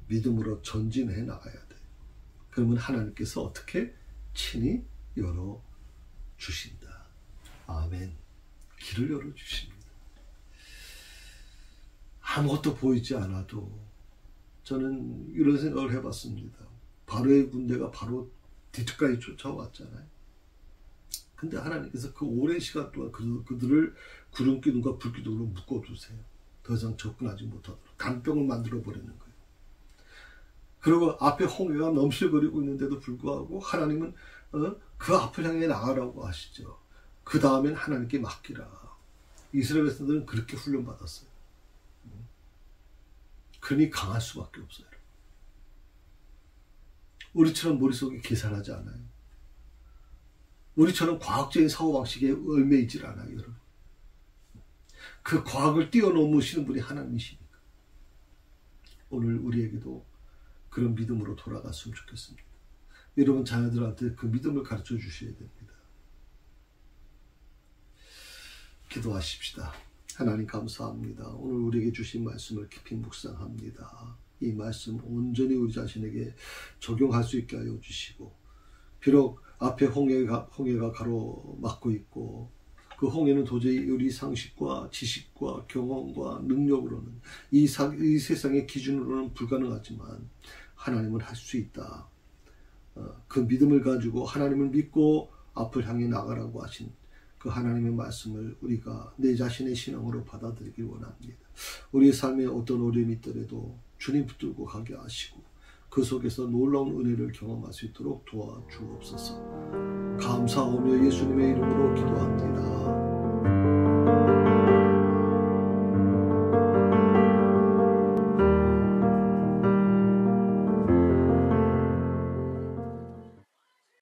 믿음으로 전진해 나가야 돼요. 그러면 하나님께서 어떻게 친히 열어주신다. 아멘. 길을 열어주십니다. 아무것도 보이지 않아도 저는 이런 생각을 해봤습니다. 바로의 군대가 바로 뒤끝까지 쫓아왔잖아요. 근데 하나님께서 그 오랜 시간 동안 그들을 구름 기둥과 불 기둥으로 묶어두세요. 더 이상 접근하지 못하도록 간병을 만들어 버리는 거예요. 그리고 앞에 홍해가 넘실거리고 있는데도 불구하고 하나님은 그 앞을 향해 나가라고 하시죠. 그 다음엔 하나님께 맡기라. 이스라엘 백성들은 그렇게 훈련받았어요. 그러니 강할 수밖에 없어요. 우리처럼 머릿속에 계산하지 않아요. 우리처럼 과학적인 사고방식에 얽매 있질 않아요, 여러분. 그 과학을 뛰어넘으시는 분이 하나님이시니까. 오늘 우리에게도 그런 믿음으로 돌아갔으면 좋겠습니다. 여러분 자녀들한테 그 믿음을 가르쳐 주셔야 됩니다. 기도하십시다. 하나님 감사합니다. 오늘 우리에게 주신 말씀을 깊이 묵상합니다. 이 말씀 온전히 우리 자신에게 적용할 수 있게 하여 주시고, 비록 앞에 홍해가 가로막고 있고 그 홍해는 도저히 우리 상식과 지식과 경험과 능력으로는 이 세상의 기준으로는 불가능하지만 하나님은 할 수 있다. 그 믿음을 가지고 하나님을 믿고 앞을 향해 나가라고 하신 그 하나님의 말씀을 우리가 내 자신의 신앙으로 받아들이길 원합니다. 우리의 삶에 어떤 어려움이 있더라도 주님 붙들고 가게 하시고 그 속에서 놀라운 은혜를 경험할 수 있도록 도와주옵소서. 감사하며 예수님의 이름으로 기도합니다.